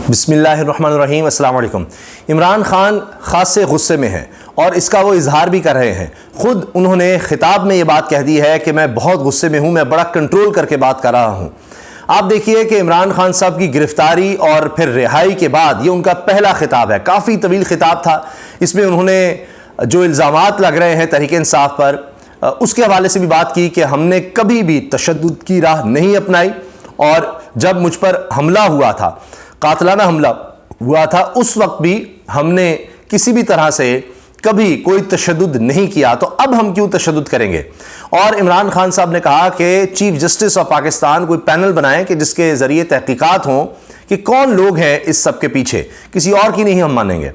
बिस्मिल्लाहिर्रहमानिर्रहीम, अस्सलाम वालेकुम। इमरान खान खासे गुस्से में हैं और इसका वो इजहार भी कर रहे हैं। ख़ुद उन्होंने खिताब में ये बात कह दी है कि मैं बहुत गुस्से में हूँ, मैं बड़ा कंट्रोल करके बात कर रहा हूँ। आप देखिए कि इमरान खान साहब की गिरफ्तारी और फिर रिहाई के बाद ये उनका पहला खिताब है। काफ़ी तवील खिताब था। इसमें उन्होंने जो इल्ज़ामात लग रहे हैं तहरीक इंसाफ पर, उसके हवाले से भी बात की कि हमने कभी भी तशद्दुद की राह नहीं अपनाई और जब मुझ पर हमला हुआ था, कातलाना हमला हुआ था, उस वक्त भी हमने किसी भी तरह से कभी कोई तशद्दुद नहीं किया, तो अब हम क्यों तशद्दुद करेंगे। और इमरान खान साहब ने कहा कि चीफ जस्टिस ऑफ पाकिस्तान कोई पैनल बनाए कि जिसके ज़रिए तहकीकात हों कि कौन लोग हैं इस सब के पीछे, किसी और की नहीं हम मानेंगे।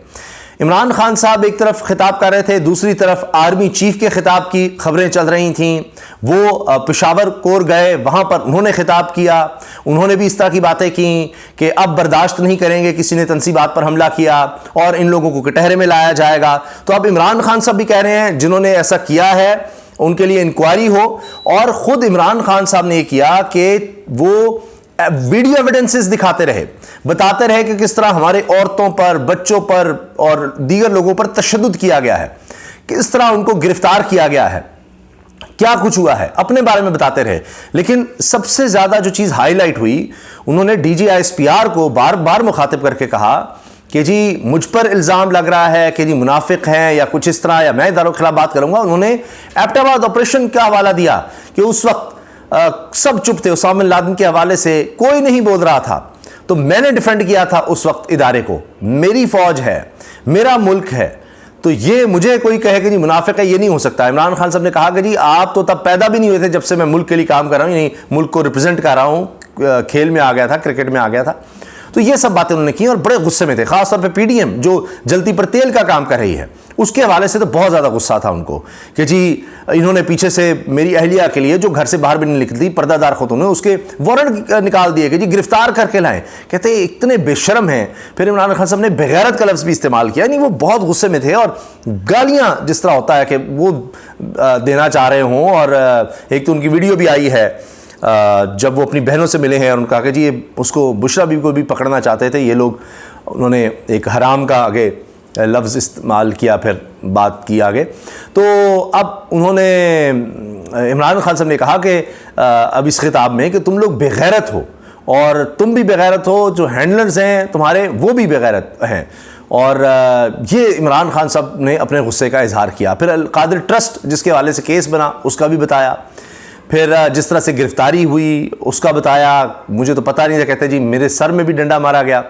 इमरान खान साहब एक तरफ खिताब कर रहे थे, दूसरी तरफ आर्मी चीफ के खिताब की खबरें चल रही थीं। वो पेशावर कोर गए, वहाँ पर उन्होंने खिताब किया, उन्होंने भी इस तरह की बातें की कि अब बर्दाश्त नहीं करेंगे किसी ने तंसीबात पर हमला किया और इन लोगों को कटहरे में लाया जाएगा। तो अब इमरान खान साहब भी कह रहे हैं जिन्होंने ऐसा किया है उनके लिए इंक्वायरी हो, और ख़ुद इमरान खान साहब ने किया कि वो वीडियो एविडेंसेस दिखाते रहे, बताते रहे कि किस तरह हमारे औरतों पर, बच्चों पर और दीगर लोगों पर तशद्दुद किया गया है, किस तरह उनको गिरफ्तार किया गया है, क्या कुछ हुआ है, अपने बारे में बताते रहे। लेकिन सबसे ज्यादा जो चीज हाईलाइट हुई, उन्होंने DGISPR को बार बार मुखातिब करके कहा कि जी मुझ पर इल्ज़ाम लग रहा है कि जी मुनाफिक हैं या कुछ इस तरह, या मैं इदारों के खिलाफ बात करूंगा। उन्होंने एबटाबाद ऑपरेशन का हवाला दिया कि उस वक्त सब चुप थे, उसामा बिन लादेन के हवाले से कोई नहीं बोल रहा था, तो मैंने डिफेंड किया था उस वक्त इदारे को। मेरी फौज है, मेरा मुल्क है, तो ये मुझे कोई कहे कि जी मुनाफिक है, ये नहीं हो सकता। इमरान खान साहब ने कहा कि जी आप तो तब पैदा भी नहीं हुए थे जब से मैं मुल्क के लिए काम कर रहा हूँ, यानी मुल्क को रिप्रेजेंट कर रहा हूँ, खेल में आ गया था, क्रिकेट में आ गया था। तो ये सब बातें उन्होंने की और बड़े गुस्से में थे। खासतौर पे PDM जो जलती पर तेल का काम कर रही है, उसके हवाले से तो बहुत ज़्यादा गुस्सा था उनको कि जी इन्होंने पीछे से मेरी अहलिया के लिए, जो घर से बाहर भी नहीं निकलती, पर्दादार खुतून है, उसके वारंट निकाल दिए कि जी गिरफ्तार करके लाएं। कहते इतने बेशरम हैं। फिर इमरान खान साहब ने बेगैरत का लफ्ज़ भी इस्तेमाल किया, नहीं वो बहुत गुस्से में थे और गालियाँ जिस तरह होता है कि वो देना चाह रहे हों। और एक तो उनकी वीडियो भी आई है जब वो अपनी बहनों से मिले हैं और उनका कहा कि जी उसको, बुशरा बीबी को भी पकड़ना चाहते थे ये लोग। उन्होंने एक हराम का आगे लफ्ज़ इस्तेमाल किया, फिर बात की आगे। तो अब उन्होंने, इमरान खान साहब ने कहा कि अब इस खिताब में कि तुम लोग बेगैरत हो और तुम भी बेगैरत हो, जो हैंडलर्स हैं तुम्हारे वो भी बेगैरत हैं। और ये इमरान खान साहब ने अपने गुस्से का इजहार किया। फिर अल कादिर ट्रस्ट जिसके हवाले से केस बना उसका भी बताया, फिर जिस तरह से गिरफ्तारी हुई उसका बताया। मुझे तो पता नहीं था, कहते जी मेरे सर में भी डंडा मारा गया।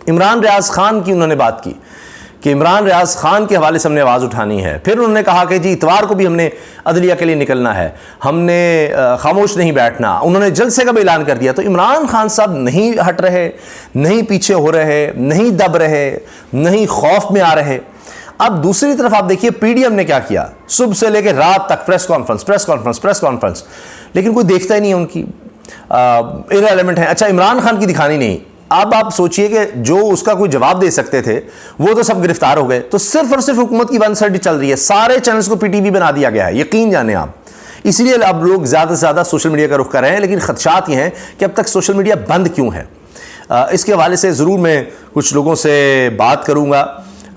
इमरान रियाज खान की उन्होंने बात की कि इमरान रियाज खान के हवाले से हमने आवाज़ उठानी है। फिर उन्होंने कहा कि जी इतवार को भी हमने अदलिया के लिए निकलना है, हमने खामोश नहीं बैठना। उन्होंने जलसे का भी ऐलान कर दिया। तो इमरान खान साहब नहीं हट रहे, नहीं पीछे हो रहे, नहीं दब रहे, नहीं खौफ में आ रहे। अब दूसरी तरफ आप देखिए PDM ने क्या किया, सुबह से लेकर रात तक प्रेस कॉन्फ्रेंस, लेकिन कोई देखता ही नहीं है उनकी, इररिलेवेंट है। अच्छा, इमरान खान की दिखानी नहीं। अब आप सोचिए कि जो उसका कोई जवाब दे सकते थे वो तो सब गिरफ्तार हो गए। तो सिर्फ और सिर्फ हुकूमत की वन साइड चल रही है, सारे चैनल्स को PTV बना दिया गया है, यकीन जाने आप। इसलिए अब लोग ज़्यादा से ज़्यादा सोशल मीडिया का रुख कर रहे हैं। लेकिन खदशात ये हैं कि अब तक सोशल मीडिया बंद क्यों है। इसके हवाले से ज़रूर मैं कुछ लोगों से बात करूँगा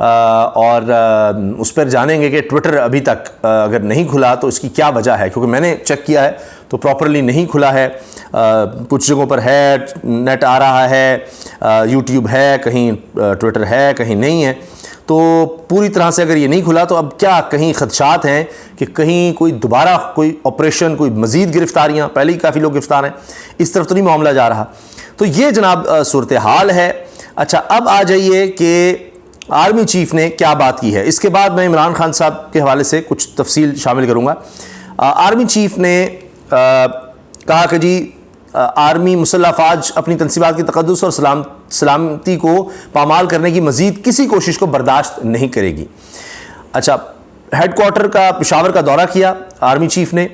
और उस पर जानेंगे कि ट्विटर अभी तक अगर नहीं खुला तो इसकी क्या वजह है, क्योंकि मैंने चेक किया है तो प्रॉपरली नहीं खुला है। कुछ जगहों पर है, नेट आ रहा है, यूट्यूब है, कहीं ट्विटर है, कहीं नहीं है। तो पूरी तरह से अगर ये नहीं खुला तो अब क्या कहीं खदशात हैं कि कहीं कोई दोबारा कोई ऑपरेशन, कोई मज़ीद गिरफ्तारियाँ, पहले ही काफ़ी लोग गिरफ्तार हैं, इस तरफ तो नहीं मामला जा रहा। तो ये जनाब सूरत हाल है। अच्छा, अब आ जाइए कि आर्मी चीफ ने क्या बात की है। इसके बाद मैं इमरान खान साहब के हवाले से कुछ तफसील शामिल करूँगा। आर्मी चीफ ने कहा कि जी आर्मी मुसल्लह अफवाज अपनी तनसीबात की तक़द्दुस और सलामती को पामाल करने की मज़ीद किसी कोशिश को बर्दाश्त नहीं करेगी। अच्छा, हेडक्वार्टर का पेशावर का दौरा किया आर्मी चीफ ने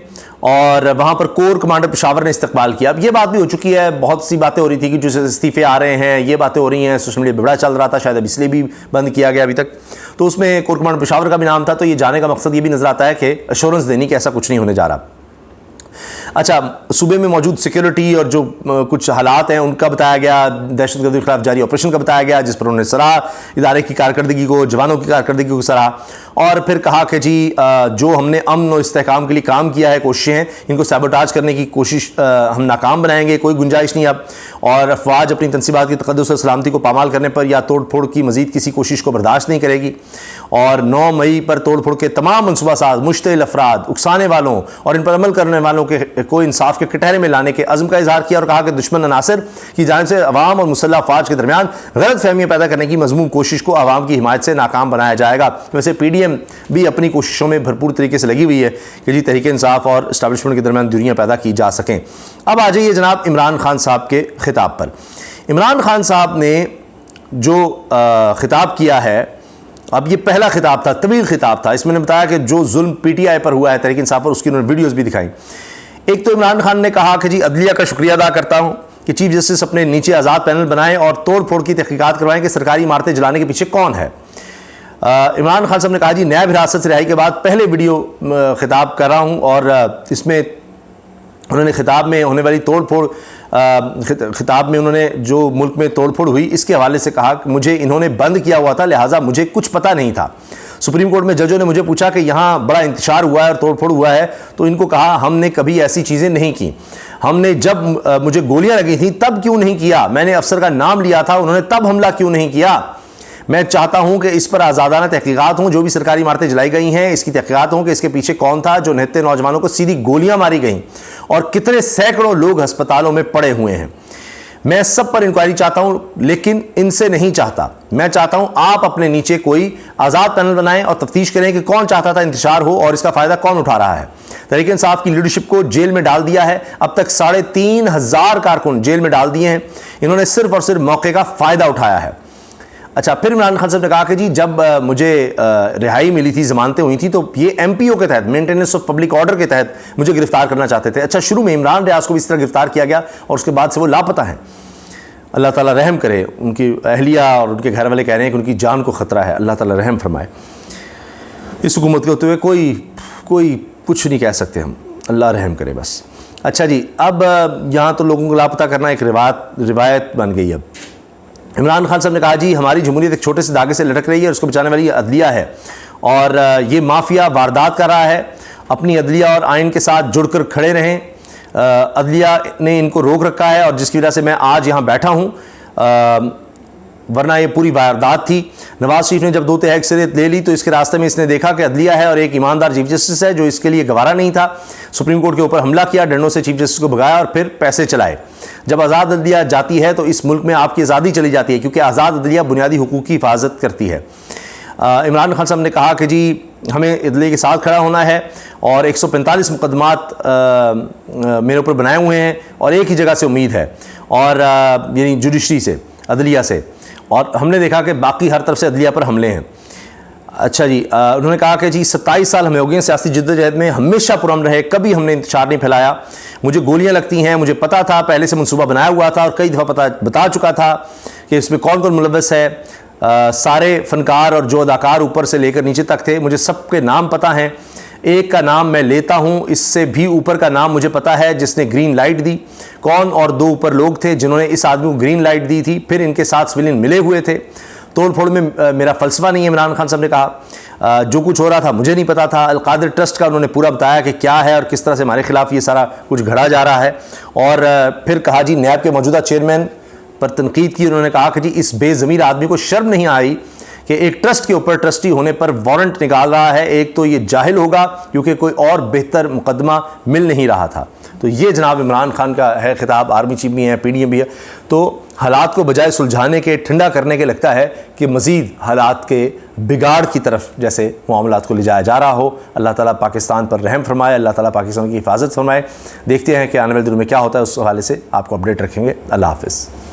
और वहाँ पर कोर कमांडर पेशावर ने इस्तकबाल किया। अब ये बात भी हो चुकी है, बहुत सी बातें हो रही थी कि जो इस्तीफ़े आ रहे हैं, ये बातें हो रही हैं, सोशल मीडिया बड़ा चल रहा था, शायद अब इसलिए भी बंद किया गया अभी तक। तो उसमें कोर कमांडर पेशावर का भी नाम था। तो ये जाने का मकसद ये भी नज़र आता है कि एश्योरेंस देनी कि ऐसा कुछ नहीं होने जा रहा। अच्छा, सूबे में मौजूद सिक्योरिटी और जो कुछ हालात हैं उनका बताया गया, दहशतगर्दी के खिलाफ जारी ऑपरेशन का बताया गया, जिस पर उन्होंने सराहा इदारे की कारकर्दगी को, जवानों की कारकर्दगी को सराहा, और फिर कहा कि जी जो हमने अमन और इस्तेहकाम के लिए काम किया है, कोशिशें हैं, इनको सैबोटाज करने की कोशिश हम नाकाम बनाएंगे, कोई गुंजाइश नहीं अब। और अफवाज अपनी तनसीबात की तक़द्दुस और सलामती को पामाल करने पर या तोड़ फोड़ की मजीद किसी कोशिश को बर्दाश्त नहीं करेगी। और 9 मई पर तोड़ फोड़ के तमाम मनसूबा साज, मुश्तिल अफराद, उकसाने वालों और इन पर अमल करने वालों के को इंसाफ के कटहरे में लाने के अज़्म का इजहार किया और कहा कि दुश्मन अनासर की जानिब से अवाम और मुसल्लह अफवाज के दरमियान गलत फहमियाँ पैदा करने की मजमूम कोशिश को अवाम की हिमायत से नाकाम बनाया जाएगा। वैसे PDM भी अपनी कोशिशों में भरपूर तरीके से लगी हुई है कि जी तहरीक इंसाफ और इस्टेब्लिशमेंट के दरमियान दूरियाँ पैदा की जा सकें। अब आ जाइए जनाब इमरान खान साहब के खिताब पर। इमरान खान साहब ने जो खिताब किया है, अब ये पहला खिताब था, तवील खिताब था, इसमें बताया कि जो जुल्म PTI पर हुआ है, तहरीक इंसाफ पर, उसकी उन्होंने वीडियोज़ भी दिखाई। एक तो इमरान खान ने कहा कि जी अदलिया का शुक्रिया अदा करता हूँ कि चीफ जस्टिस अपने नीचे आज़ाद पैनल बनाएं और तोड़ फोड़ की तहकीकात करवाएं कि सरकारी इमारतें जलाने के पीछे कौन है। इमरान खान साहब ने कहा जी न्याय हिरासत से रिहाई के बाद पहले वीडियो खिताब कर रहा हूँ, और इसमें उन्होंने खिताब में होने वाली तोड़ फोड़, खिताब में उन्होंने जो मुल्क में तोड़ फोड़ हुई इसके हवाले से कहा कि मुझे इन्होंने बंद किया हुआ था, लिहाजा मुझे कुछ पता नहीं था। सुप्रीम कोर्ट में जजों ने मुझे पूछा कि यहाँ बड़ा इंतशार हुआ है और तोड़ फोड़ हुआ है, तो इनको कहा हमने कभी ऐसी चीज़ें नहीं की। हमने जब मुझे गोलियां लगी थी तब क्यों नहीं किया, मैंने अफसर का नाम लिया था, उन्होंने तब हमला क्यों नहीं किया। मैं चाहता हूं कि इस पर आज़ादाना तहकीकात हों, जो भी सरकारी इमारतें जलाई गई हैं इसकी तहकीकात हों कि इसके पीछे कौन था, जो निहत्ते नौजवानों को सीधी गोलियां मारी गईं और कितने सैकड़ों लोग अस्पतालों में पड़े हुए हैं। मैं सब पर इंक्वायरी चाहता हूं, लेकिन इनसे नहीं चाहता। मैं चाहता हूं आप अपने नीचे कोई आज़ाद पैनल बनाएं और तफ्तीश करें कि कौन चाहता था इंतशार हो और इसका फ़ायदा कौन उठा रहा है। तहरीक इंसाफ की लीडरशिप को जेल में डाल दिया है, अब तक 3500 कारकुन जेल में डाल दिए हैं। इन्होंने सिर्फ और सिर्फ मौके का फ़ायदा उठाया है। अच्छा, फिर इमरान खान साहब ने कहा कि जी जब मुझे रिहाई मिली थी, जमानतें हुई थी, तो ये MPO के तहत, मेंटेनेंस ऑफ पब्लिक ऑर्डर के तहत मुझे गिरफ्तार करना चाहते थे। अच्छा, शुरू में इमरान रियाज को भी इस तरह गिरफ्तार किया गया और उसके बाद से वो लापता हैं। अल्लाह ताला रहम करे, उनकी अहलिया और उनके घर वाले कह रहे हैं कि उनकी जान को ख़तरा है, अल्लाह ताला रहम फरमाए। इस हुकूमत के होते हुए कोई कुछ नहीं कह सकते हम, अल्लाह रहम करे बस। अच्छा जी, अब यहाँ तो लोगों को लापता करना एक रिवायत बन गई। अब इमरान खान साहब ने कहा जी हमारी जमहूरियत एक छोटे से धागे से लटक रही है और उसको बचाने वाली अदलिया है, और ये माफिया वारदात कर रहा है। अपनी अदलिया और आइन के साथ जुड़कर खड़े रहें। अदलिया ने इनको रोक रखा है और जिसकी वजह से मैं आज यहाँ बैठा हूँ, वरना ये पूरी वारदात थी। नवाज शरीफ ने जब 2 तिहाई अक्सरियत ले ली तो इसके रास्ते में इसने देखा कि अदलिया है और एक ईमानदार चीफ जस्टिस है जो इसके लिए गवारा नहीं था। सुप्रीम कोर्ट के ऊपर हमला किया, डंडों से चीफ जस्टिस को भगाया और फिर पैसे चलाए। जब आज़ाद अदलिया जाती है तो इस मुल्क में आपकी आज़ादी चली जाती है, क्योंकि आज़ाद अदलिया बुनियादी हुकूक की हिफाजत करती है। इमरान खान साहब ने कहा कि जी हमें अदलिया के साथ खड़ा होना है और 145 मुकदमात मेरे ऊपर बनाए हुए हैं और एक ही जगह से उम्मीद है, और यानी जुडिशरी से, अदलिया से, और हमने देखा कि बाकी हर तरफ से अदलिया पर हमले हैं। अच्छा जी, उन्होंने कहा कि जी 27 साल हमें हो गए सियासी जिद्दोजहद में, हमेशा पुरअमन रहे, कभी हमने इंतशार नहीं फैलाया। मुझे गोलियां लगती हैं, मुझे पता था, पहले से मंसूबा बनाया हुआ था और कई दफ़ा बता चुका था कि इसमें कौन कौन मुलव्वस है। सारे फ़नकार और जो अदाकार ऊपर से लेकर नीचे तक थे, मुझे सबके नाम पता हैं। एक का नाम मैं लेता हूँ, इससे भी ऊपर का नाम मुझे पता है जिसने ग्रीन लाइट दी कौन, और 2 ऊपर लोग थे जिन्होंने इस आदमी को ग्रीन लाइट दी थी। फिर इनके साथ सिविलियन मिले हुए थे। तोड़ फोड़ में मेरा फ़लसफ़ा नहीं है, इमरान खान साहब ने कहा। जो कुछ हो रहा था मुझे नहीं पता था। अलकादिर ट्रस्ट का उन्होंने पूरा बताया कि क्या है और किस तरह से हमारे खिलाफ ये सारा कुछ घड़ा जा रहा है। और फिर कहा जी नैब के मौजूदा चेयरमैन पर तनकीद की। उन्होंने कहा कि जी इस बेज़मीर आदमी को शर्म नहीं आई कि एक ट्रस्ट के ऊपर ट्रस्टी होने पर वारंट निकाल रहा है। एक तो ये जाहिल होगा क्योंकि कोई और बेहतर मुकदमा मिल नहीं रहा था। तो ये जनाब इमरान खान का है खिताब। आर्मी चीफ भी है, PDM भी है। तो हालात को बजाय सुलझाने के, ठंडा करने के लगता है कि मज़ीद हालात के बिगाड़ की तरफ जैसे मामलात को ले जाया जा रहा हो। अल्लाह ताला पाकिस्तान पर रहम फरमाए, अल्लाह ताला पाकिस्तान की हिफाजत फरमाए। देखते हैं कि आने वाले दिनों में क्या होता है, उस हवाले से आपको अपडेट रखेंगे। अल्लाह हाफ़िज़।